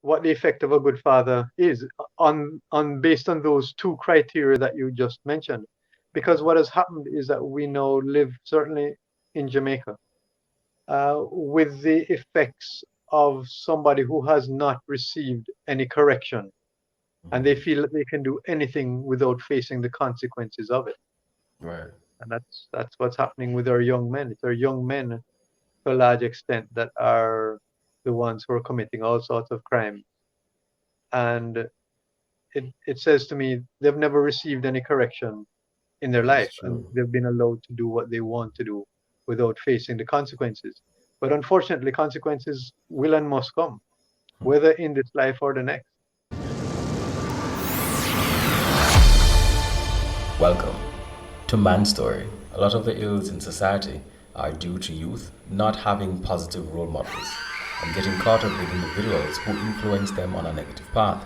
what the effect of a good father is on based on those two criteria that you just mentioned. Because what has happened is that we now live, certainly in Jamaica, with the effects of somebody who has not received any correction, and they Mhm. feel that they can do anything without facing the consequences of it. Right. And that's what's happening with our young men. It's our young men to a large extent that are the ones who are committing all sorts of crimes. And it says to me they've never received any correction in their That's life, and true. they've been allowed to do what they want to do without facing the consequences. But unfortunately, consequences will and must come, whether in this life or the next. Welcome to Manstory. A lot of the ills in society are due to youth not having positive role models and getting caught up with individuals who influence them on a negative path.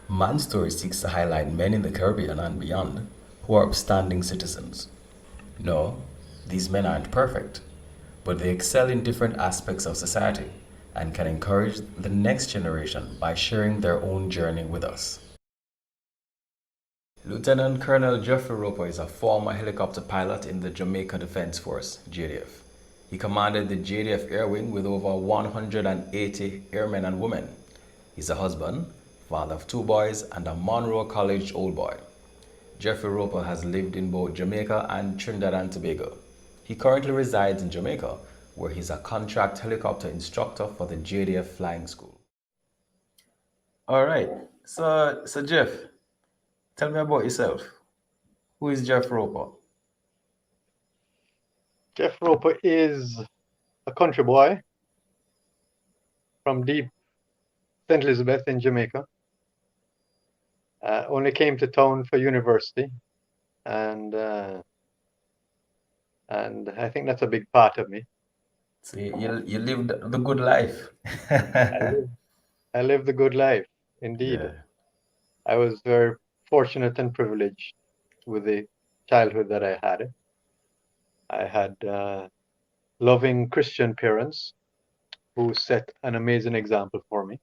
Manstory seeks to highlight men in the Caribbean and beyond who are upstanding citizens. No, these men aren't perfect, but they excel in different aspects of society and can encourage the next generation by sharing their own journey with us. Lieutenant Colonel Geoffrey Roper is a former helicopter pilot in the Jamaica Defence Force, JDF. He commanded the JDF Air Wing with over 180 airmen and women. He's a husband, father of two boys, and a Munro College Old Boy. Geoffrey Roper has lived in both Jamaica and Trinidad and Tobago. He currently resides in Jamaica, where he's a contract helicopter instructor for the JDF Flying School. All right, so Jeff, tell me about yourself. Who is Jeff Roper? Jeff Roper is a country boy from deep St. Elizabeth in Jamaica. Only came to town for university, and uh, and I think that's a big part of me. See, you lived the good life. I live I lived a good life, indeed. Yeah. I was very fortunate and privileged with the childhood that I had. I had loving Christian parents who set an amazing example for me.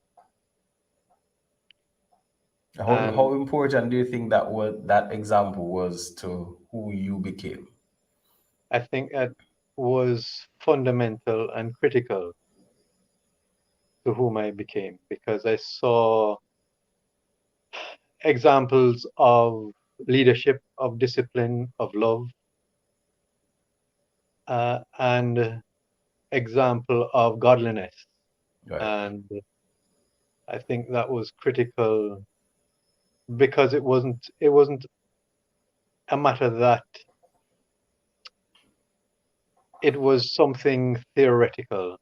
How And important do you think that example was to who you became? I think that was fundamental and critical to whom I became because I saw examples of leadership, of discipline, of love, and example of godliness. Right. And I think that was critical because it wasn't a matter that it was something theoretical.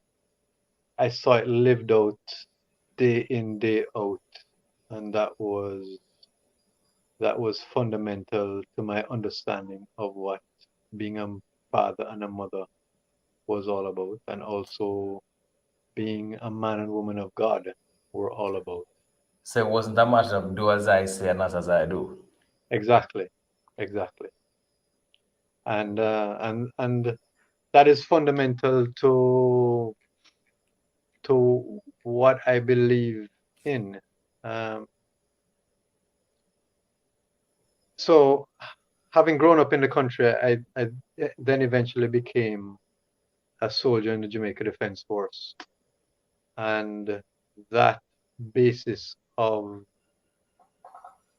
I saw it lived out day in, day out, and that was fundamental to my understanding of what being a father and a mother was all about, and also being a man and woman of God were all about. So it wasn't a matter of do as I say and not as I do. Exactly, exactly, and that is fundamental to what I believe in. Um, so, having grown up in the country, I then eventually became a soldier in the Jamaica Defence Force, and that basis of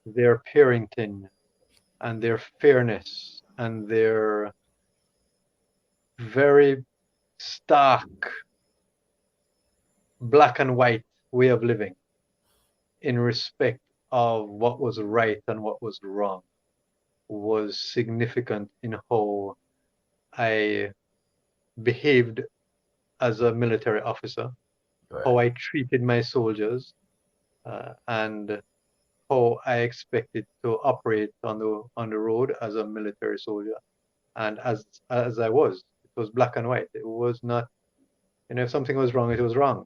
their parenting and their fairness and their very stark black and white way of living in respect of what was right and what was wrong was significant in how I behaved as a military officer, Right. how I treated my soldiers, and how I expected to operate on the road as a military soldier. And as I was, it was black and white. It was not, if something was wrong, it was wrong.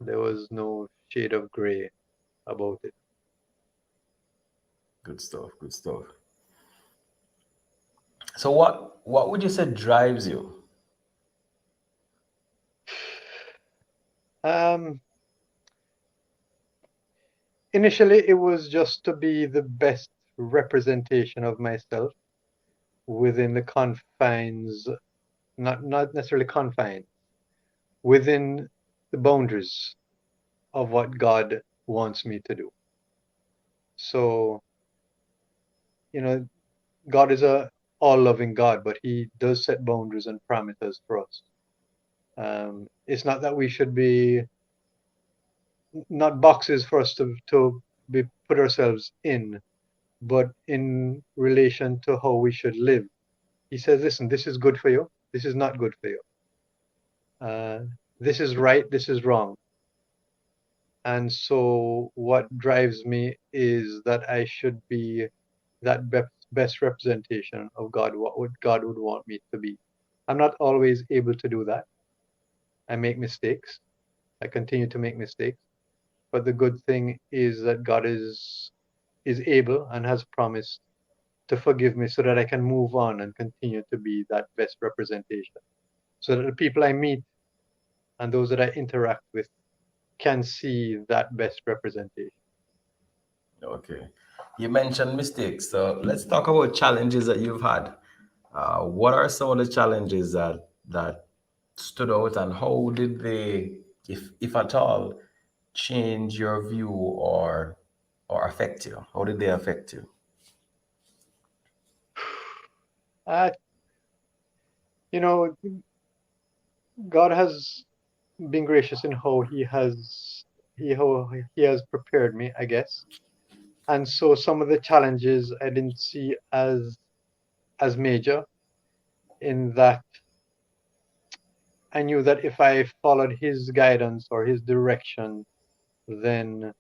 There was no shade of gray about it. Good stuff. Good stuff. So what would you say drives you? Um, Initially, it was just to be the best representation of myself within the confines, not necessarily confines, within the boundaries of what God wants me to do. So, you know, God is a all-loving God, but He does set boundaries and parameters for us. It's not that we should be not boxes for us to be put ourselves in, but in relation to how we should live. He says, listen, this is good for you. This is not good for you. Uh, this is right. This is wrong. And so what drives me is that I should be that best representation of God, what would God would want me to be. I'm not always able to do that. I make mistakes. I continue to make mistakes. But the good thing is that God is able and has promised to forgive me so that I can move on and continue to be that best representation. So that the people I meet and those that I interact with can see that best representation. Okay. You mentioned mistakes, so let's talk about challenges that you've had. What are some of the challenges that stood out, and how did they, if at all, change your view or affect you? How did they affect you? Uh, you know, God has been gracious in how he has prepared me, I guess. And so some of the challenges I didn't see as major, in that I knew that if I followed his guidance or his direction, then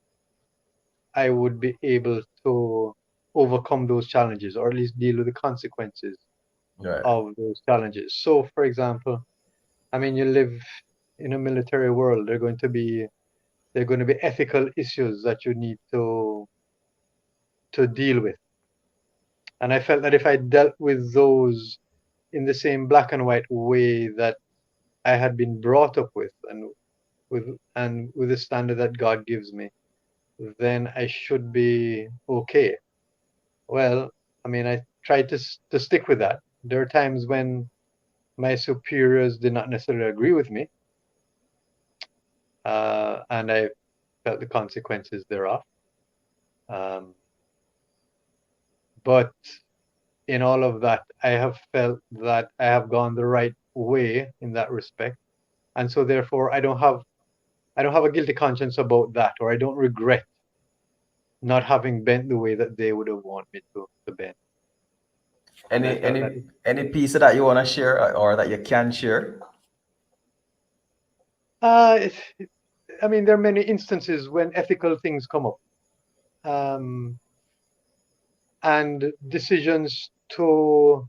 I would be able to overcome those challenges, or at least deal with the consequences Right. of those challenges. So, for example, I mean, you live in a military world. There are going to be ethical issues that you need to deal with. And I felt that if I dealt with those in the same black and white way that I had been brought up with, and with the standard that God gives me, then I should be okay. Well, I mean, I tried to stick with that. There are times when my superiors did not necessarily agree with me, and I felt the consequences thereof. Um, but in all of that, I have felt that I have gone the right way in that respect, and so therefore I don't have a guilty conscience about that, or I don't regret not having bent the way that they would have wanted me to bend. And I Any felt that, any any piece that you want to share, or that you can share? uh, it, I mean, there are many instances when ethical things come up, um, and decisions to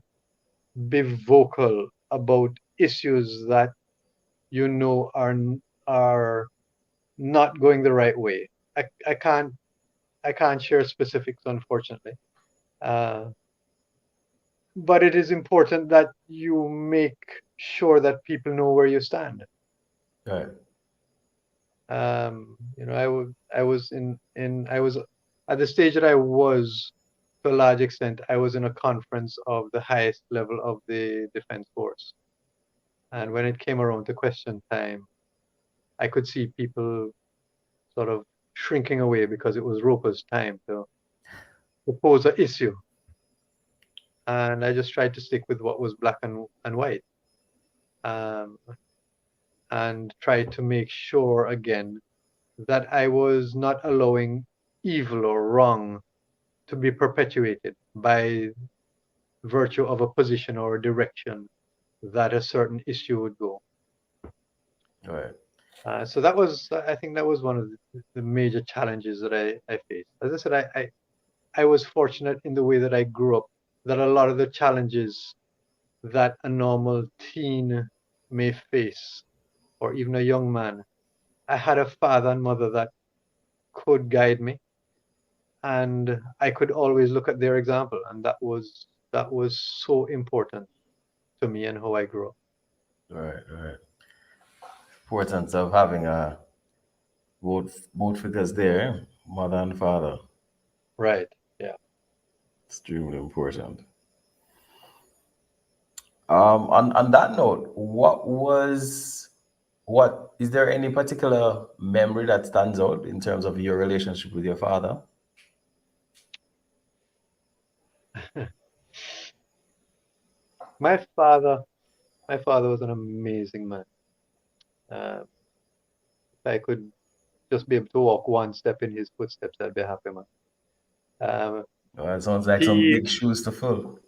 be vocal about issues that you know are not going the right way. I can't share specifics, unfortunately. Uh, but it is important that you make sure that people know where you stand. Right. I was I was at the stage that I was, to a large extent, I was in a conference of the highest level of the Defence Force. And when it came around to question time, I could see people sort of shrinking away because it was Roper's time to pose an issue. And I just tried to stick with what was black and white, um, and try to make sure again that I was not allowing evil or wrong to be perpetuated by virtue of a position or a direction that a certain issue would go. Right. So that was, I think that was one of the major challenges that I faced. As I said, I was fortunate in the way that I grew up, that a lot of the challenges that a normal teen may face, or even a young man, I had a father and mother that could guide me, and I could always look at their example, and that was so important to me and how I grew up. Right. Right. Importance of having both figures there. Mother and father, Right. Yeah. extremely important. On that note, what is there any particular memory that stands out in terms of your relationship with your father? My father, my father was an amazing man. If I could just be able to walk one step in his footsteps, I'd be a happy man. Um, It sounds like some he, big shoes to fill.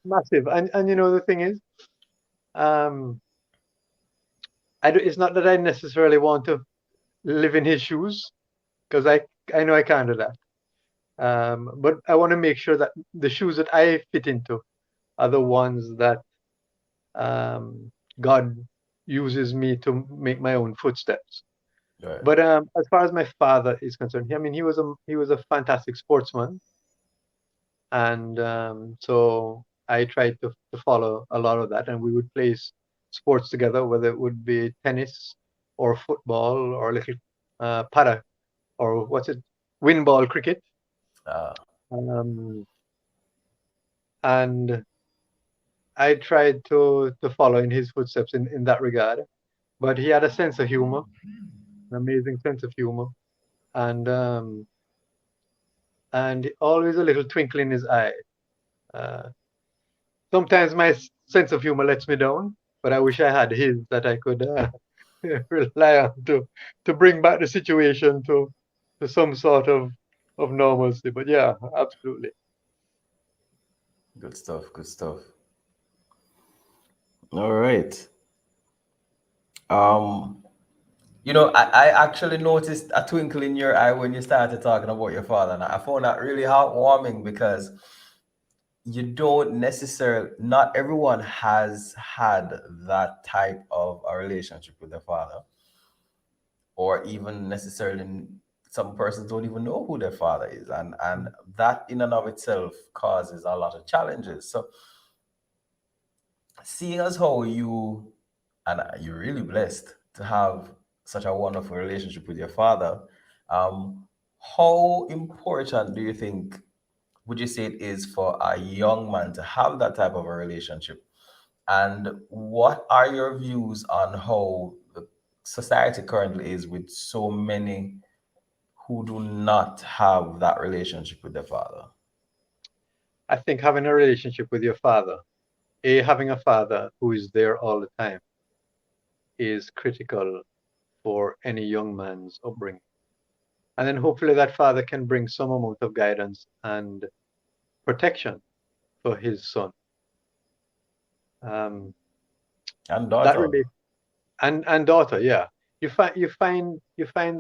massive. And you know, the thing is, um, it's not that I necessarily want to live in his shoes, because I know I can't do that. But I want to make sure that the shoes that I fit into are the ones that God uses me to make my own footsteps. Right. But as far as my father is concerned, I mean, he was a fantastic sportsman, and so I tried to follow a lot of that, and we would play sports together, whether it would be tennis or football or little paddock or what's it, wind ball cricket, Uh, um, and I tried to follow in his footsteps in that regard. But he had a sense of humor, an amazing sense of humor, and always a little twinkle in his eye. Uh, Sometimes my sense of humor lets me down, but I wish I had his that I could rely on to bring back the situation to some sort of normalcy. But yeah, absolutely. good stuff. Good stuff. All right. Um, I actually noticed a twinkle in your eye when you started talking about your father, and I found that really heartwarming because you don't necessarily, not everyone has had that type of a relationship with their father, or even necessarily some persons don't even know who their father is, and that in and of itself causes a lot of challenges. So seeing as how you're really blessed to have such a wonderful relationship with your father, um, how important do you think would you say it is for a young man to have that type of a relationship? And what are your views on how the society currently is with so many who do not have that relationship with their father? I think having a relationship with your father, having a father who is there all the time, is critical for any young man's upbringing. And then hopefully that father can bring some amount of guidance and protection for his son. Um, And that daughter. really and daughter, yeah. You find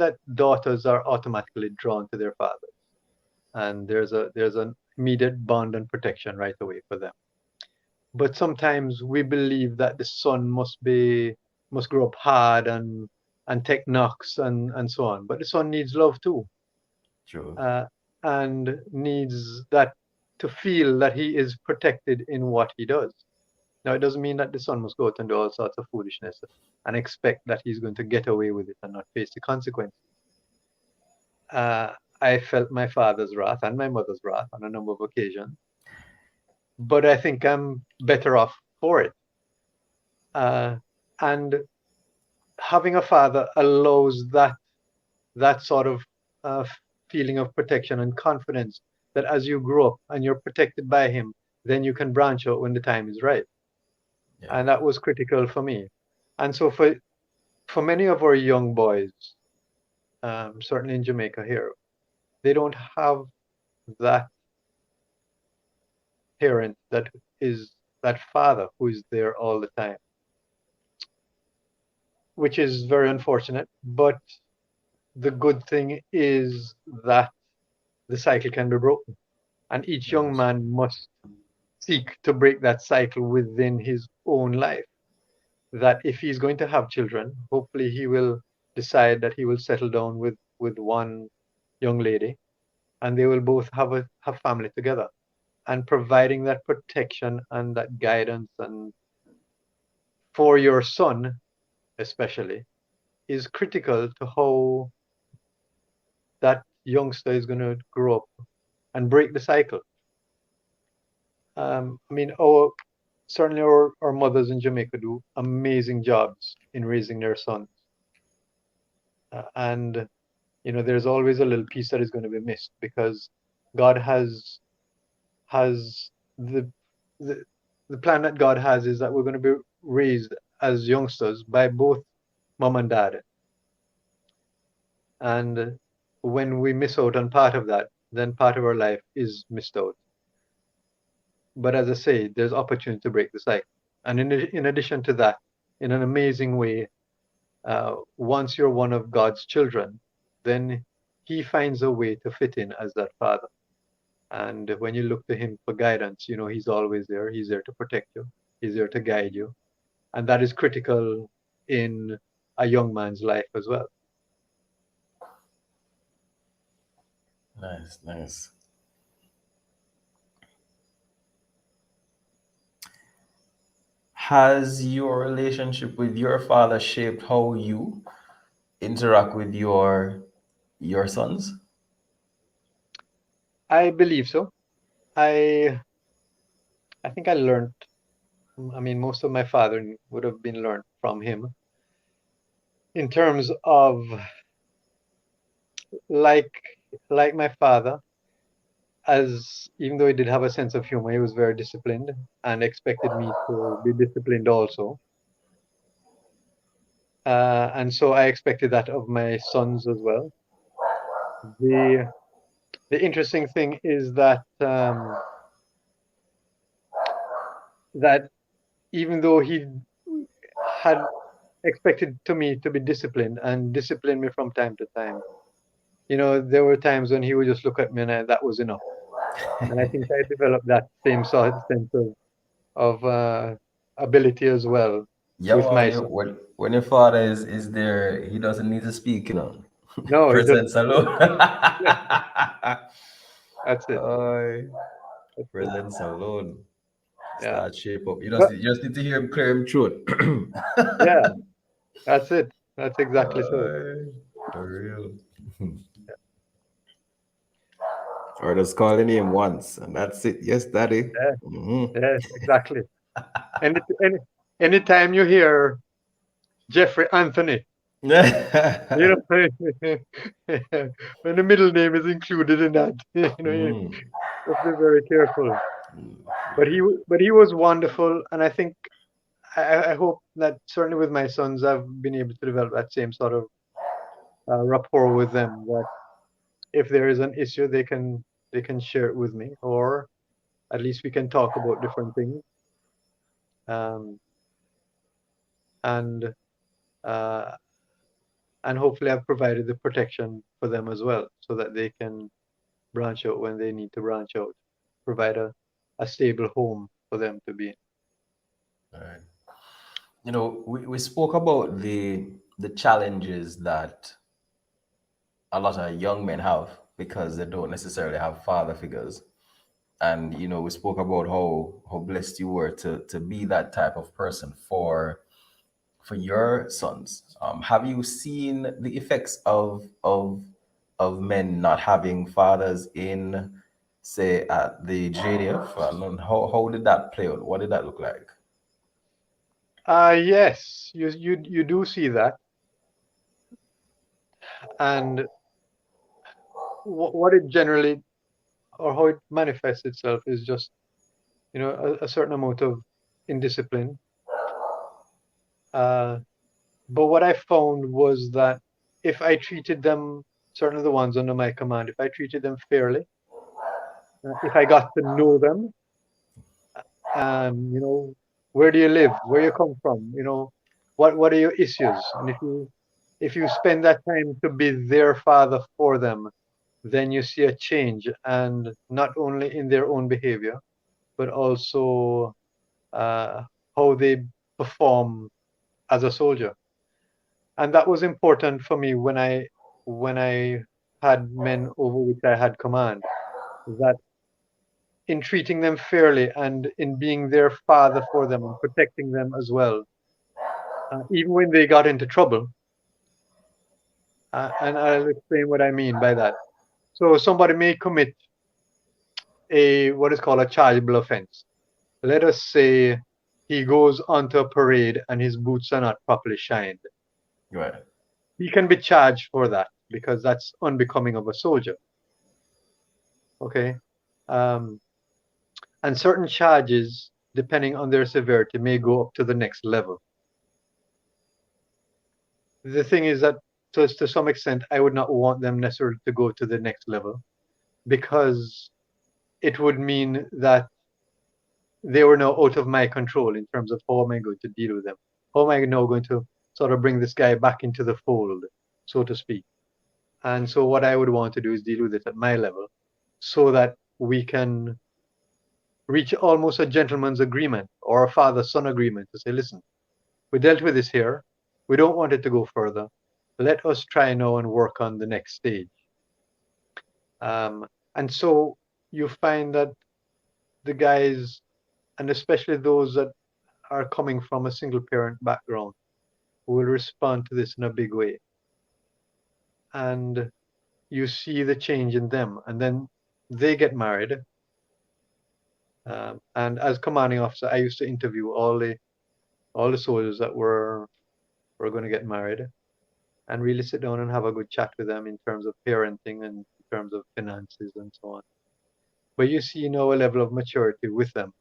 that daughters are automatically drawn to their father, and there's an immediate bond and protection right away for them. But sometimes we believe that the son must grow up hard and take knocks and so on. But the son needs love too, True. uh, and needs that to feel that he is protected in what he does. Now, it doesn't mean that the son must go out and do all sorts of foolishness and expect that he's going to get away with it and not face the consequences. Uh, I felt my father's wrath and my mother's wrath on a number of occasions, but I think I'm better off for it. Uh, and having a father allows that sort of uh, feeling of protection and confidence that as you grow up and you're protected by him, then you can branch out when the time is right. Yeah. And that was critical for me. And so for many of our young boys, certainly in Jamaica here, they don't have that parent that is that father who is there all the time, which is very unfortunate. But the good thing is that the cycle can be broken, and each young Yes. man must seek to break that cycle within his own life. That if he's going to have children, hopefully he will decide that he will settle down with one young lady, and they will both have family together. And providing that protection and that guidance and for your son especially is critical to how that youngster is going to grow up and break the cycle. I mean, certainly our mothers in Jamaica do amazing jobs in raising their sons. And, there's always a little piece that is going to be missed because God has the, the, the plan that God has is that we're going to be raised as youngsters by both mom and dad. And when we miss out on part of that, then part of our life is missed out. But as I say, there's opportunity to break the cycle. And in addition to that, in an amazing way, once you're one of God's children, then He finds a way to fit in as that father. And when you look to Him for guidance, He's always there. He's there to protect you. He's there to guide you. And that is critical in a young man's life as well. Nice, nice. Has your relationship with your father shaped how you interact with your sons? I believe so. I I think I learned. I mean, most of my father would have been learned from him in terms of like like my father, as even though he did have a sense of humor, he was very disciplined and expected me to be disciplined also. And so I expected that of my sons as well. The the interesting thing is that even though he had expected to me to be disciplined and discipline me from time to time, there were times when he would just look at me and that was enough. And I think I developed that same sort of sense of ability as well Yeah, with man, my son. when your father is there, he doesn't need to speak, you know. No, he doesn't. Presence alone. Yeah, that's it. Aye. That's it. Presence alone. Yeah. Start shape up. But You just need to hear him clear him throat. yeah, that's it. That's exactly so. Aye. For real. Or just call the name once, and that's it. Yes, daddy. Yeah, Mhm. yeah, exactly. Any anytime you hear Jeffrey Anthony, you know, when the middle name is included in that, you Mhm. have to be very careful. But he was wonderful, and I think I hope that certainly with my sons, I've been able to develop that same sort of rapport with them. That if there is an issue, they can share it with me, or at least we can talk about different things. Um, and uh, and hopefully I've provided the protection for them as well, so that they can branch out when they need to branch out, provide a stable home for them to be in. Alright. You know, we spoke about the challenges that a lot of young men have because they don't necessarily have father figures. And you know, we spoke about how blessed you were to be that type of person for your sons. Have you seen the effects of men not having fathers in, say, at the JDF? And how did that play out? What did that look like? Yes, you do see that, and what it generally or how it manifests itself is just a certain amount of indiscipline. Uh, but what I found was that if I treated them, certainly the ones under my command, if I treated them fairly, if I got to know them, where do you live, where you come from, what are your issues, and if you spend that time to be their father for them, then you see a change, and not only in their own behavior, but also uh, how they perform as a soldier. And that was important for me when I had men over which I had command, that in treating them fairly and in being their father for them and protecting them as well, even when they got into trouble, And I'll explain what I mean by that. So somebody may commit a what is called a chargeable offense. Let us say he goes onto a parade and his boots are not properly shined. Right. He can be charged for that because that's unbecoming of a soldier. Okay. Um, and certain charges, depending on their severity, may go up to the next level. The thing is that to some extent, I would not want them necessarily to go to the next level because it would mean that they were now out of my control in terms of how am I going to deal with them? How am I now going to sort of bring this guy back into the fold, so to speak? And so what I would want to do is deal with it at my level so that we can reach almost a gentleman's agreement or a father-son agreement to say, listen, we dealt with this here. We don't want it to go further. Let us try now and work on the next stage. Um, and so you find that the guys, and especially those that are coming from a single parent background, will respond to this in a big way. And you see the change in them. And then they get married. And as commanding officer, I used to interview all the soldiers that were going to get married and really sit down and have a good chat with them in terms of parenting and in terms of finances and so on. But you see now a level of maturity with them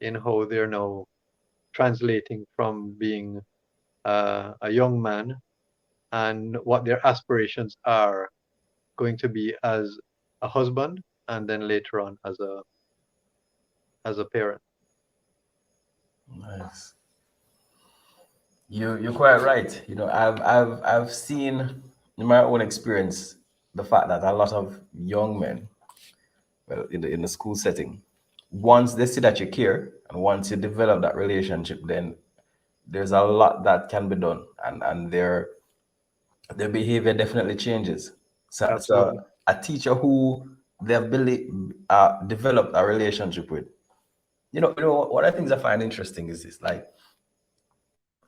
in how they're now translating from being a young man and what their aspirations are going to be as a husband and then later on as a parent. Nice. You're quite right. I've seen in my own experience the fact that a lot of young men, well, in the school setting, once they see that you care and once you develop that relationship, then there's a lot that can be done, and their behavior definitely changes. So Absolutely. a teacher who they've developed a relationship with, one of the things I find interesting is this, like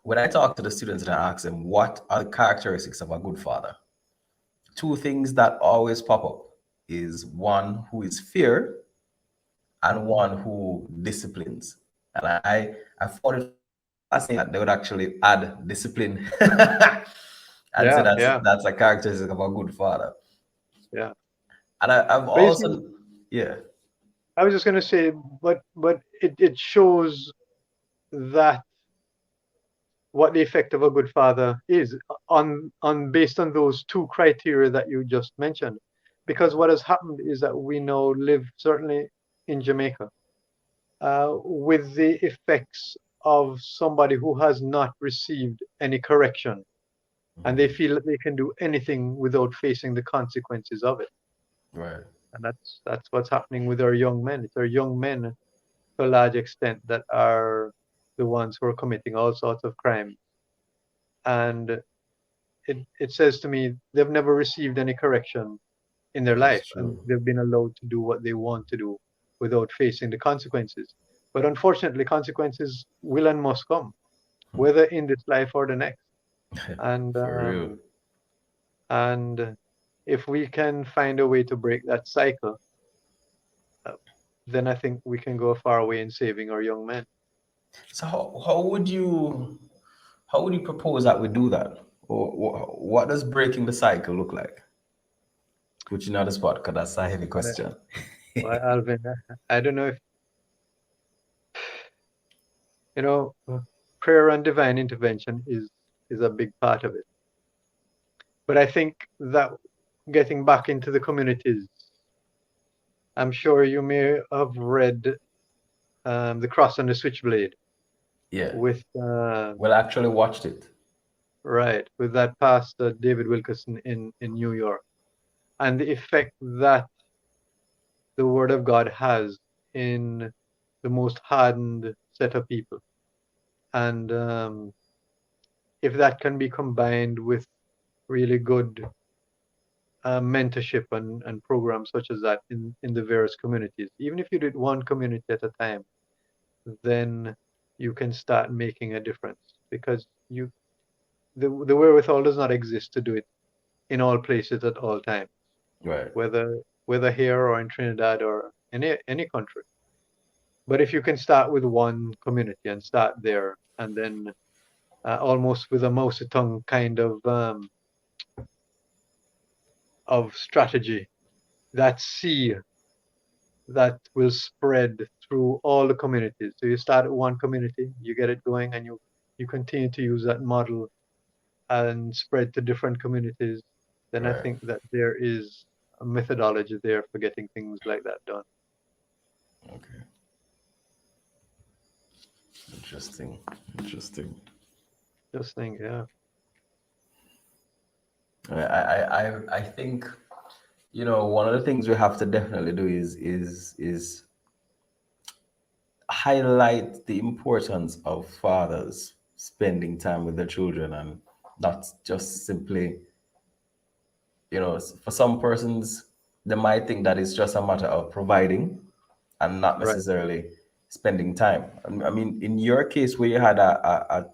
when I talk to the students and I ask them what are the characteristics of a good father, two things that always pop up is one who is fair and Hmm. one who disciplines. And I thought it fascinating that they would actually add discipline and say Yeah, yeah, that's a characteristic of a good father. yeah. And I've But you see, also, yeah, I was just going to say, but it shows that what the effect of a good father is on based on those two criteria that you just mentioned. Because what has happened is that we now live certainly in Jamaica with the effects of somebody who has not received any correction and they feel that they can do anything without facing the consequences of it. right. And that's what's happening with our young men. It's our young men to a large extent that are the ones who are committing all sorts of crimes. And it says to me they've never received any correction in their That's life and true. they've been allowed to do what they want to do without facing the consequences. But unfortunately, consequences will and must come, whether in this life or the next. And For real. and if we can find a way to break that cycle, uh, then I think we can go a far way in saving our young men. So how would you propose that we do that? Or what does breaking the cycle look like? Put you on the spot because that's a heavy Well, question. Alvin, I don't know if you know prayer and divine intervention is a big part of it. But I think that getting back into the communities, I'm sure you may have read The Cross and the Switchblade Yeah. with Well, I actually watched it. right with that pastor David Wilkerson in New York and the effect that the Word of God has in the most hardened set of people. And if that can be combined with really good mentorship and programs such as that in the various communities, even if you did one community at a time, then you can start making a difference because the wherewithal does not exist to do it in all places at all times, Right. whether here or in Trinidad or any country. But if you can start with one community and start there, and then almost with a mouse tongue kind of strategy, that seed that will spread through all the communities. So you start at one community, you get it going, and you continue to use that model and spread to different communities. Then I Right. think that there is a methodology there for getting things like that done. Okay. Interesting. Interesting. Just think, yeah, I think, one of the things we have to definitely do is highlight the importance of fathers spending time with their children, and not just simply, for some persons, they might think that it's just a matter of providing and not right. necessarily spending time. I mean, in your case, where you had a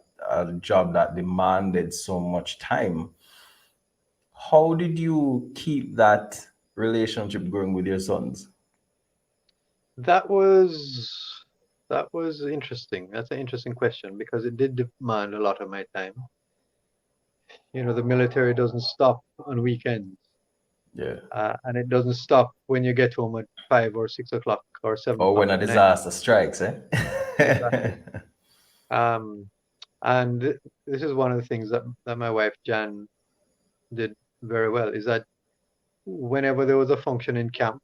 job that demanded so much time, how did you keep that relationship going with your sons? That was that was interesting. That's an interesting question because it did demand a lot of my time. The military doesn't stop on weekends, Yeah. and it doesn't stop when you get home at 5 or 6 o'clock or seven Or o'clock when a at night. disaster strikes, eh? Exactly. Um, and this is one of the things that my wife Jan did very well is that whenever there was a function in camp,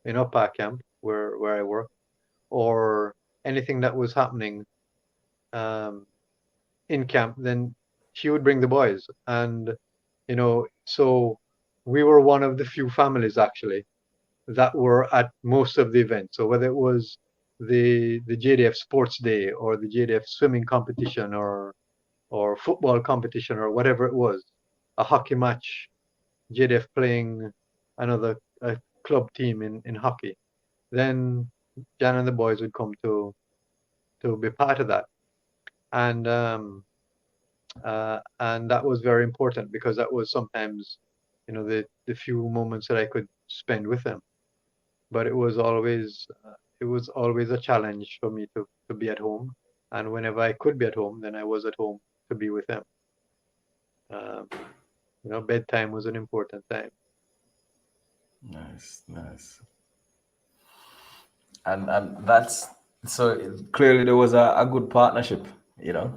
in upper camp where I work, or anything that was happening um, in camp, then she would bring the boys. And, so we were one of the few families actually that were at most of the events. So whether it was the JDF Sports Day or the JDF swimming competition or football competition or whatever it was, a hockey match, JDF playing another club team in hockey, then Jan and the boys would come to be part of that. And and that was very important because that was sometimes, the few moments that I could spend with them. But it was always a challenge for me to be at home. And whenever I could be at home, then I was at home to be with them. Um, bedtime was an important time. Nice, nice. And that's so clearly there was a good partnership, you know.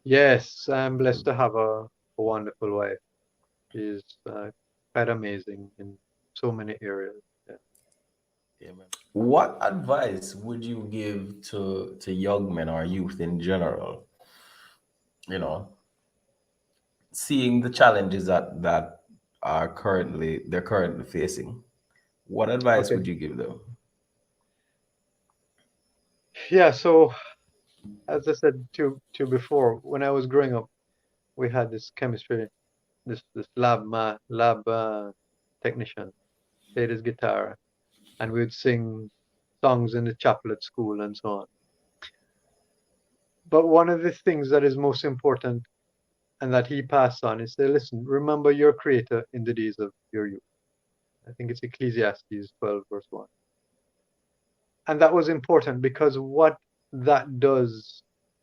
Yes, I'm blessed to have a wonderful wife. She's quite amazing in so many areas. Yeah. Amen. What advice would you give to young men or youth in general? You know, seeing the challenges that they're currently facing. What advice Okay. would you give them? Yeah. So as I said to before, when I was growing up, we had this chemistry, this lab technician played his guitar, and we would sing songs in the chapel at school and so on. But one of the things that is most important and that he passed on is say, listen, remember your creator in the days of your youth. I think it's Ecclesiastes 12, verse 1. And that was important because what that does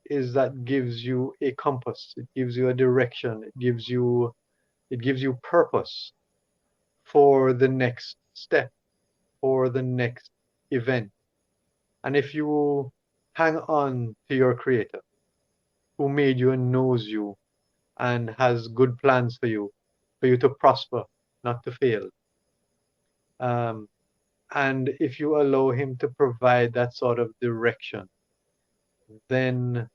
is that gives you a compass, it gives you a direction, it gives you purpose for the next step, for the next event. And if you hang on to your creator who made you and knows you and has good plans for you to prosper, not to fail. Um, and if you allow him to provide that sort of direction, then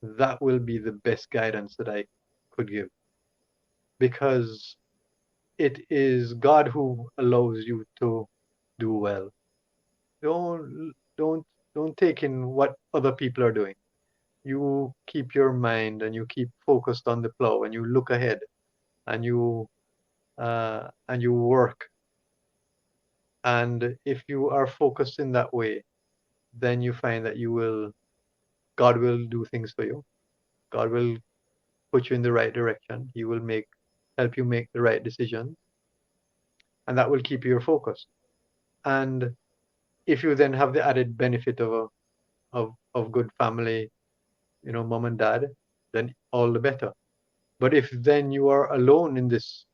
that will be the best guidance that I could give, because it is God who allows you to do well. Don't take in what other people are doing. You keep your mind and you keep focused on the plow and you look ahead and you work. And if you are focused in that way, then you find that God will do things for you. God will put you in the right direction. He will make help you make the right decision, and that will keep your focus. And if you then have the added benefit of good family, mom and dad, then all the better. But if then you are alone in this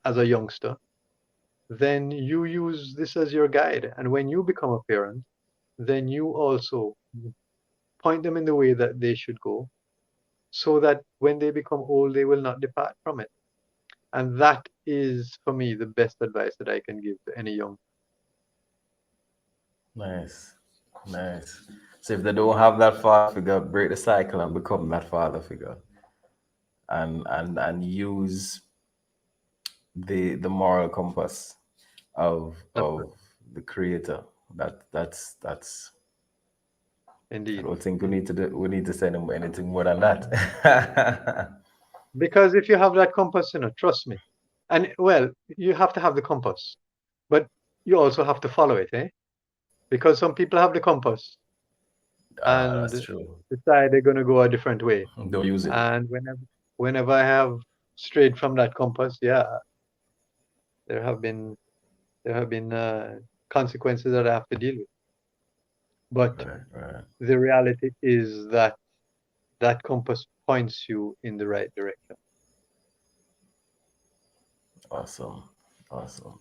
as a youngster, then you use this as your guide. And when you become a parent, then you also point them in the way that they should go, so that when they become old, they will not depart from it. And that is, for me, the best advice that I can give to any young. Nice, nice. So if they don't have that father figure, break the cycle and become that father figure, and use the moral compass That's right. of the creator. That's I Indeed. don't think Indeed. we need to send him anything more than that. Because if you have that compass, trust me. And well, you have to have the compass, but you also have to follow it, eh? Because some people have the compass That's and true. decide they're going to go a different way. Don't use it. And whenever I have strayed from that compass, yeah, there have been consequences that I have to deal with. But Right, right. the reality is that that compass points you in the right direction. Awesome, awesome.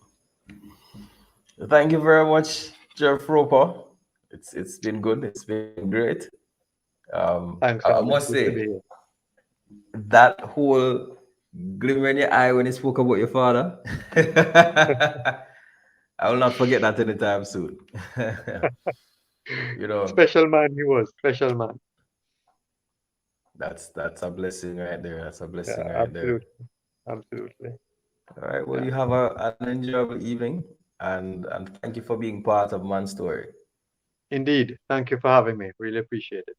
Thank you very much, Jeff Roper. It's been good. It's been great. Thanks, I Alvin. must Good to be say here. that whole glimmer in your eye when you spoke about your father, I will not forget that anytime soon. you know, Special man he was, special man. that's a blessing right there. That's a Yeah, blessing right there. absolutely. Absolutely. All right. Well, Yeah. you have an enjoyable evening, and thank you for being part of Man Story. Indeed. Thank you for having me. Really appreciate it.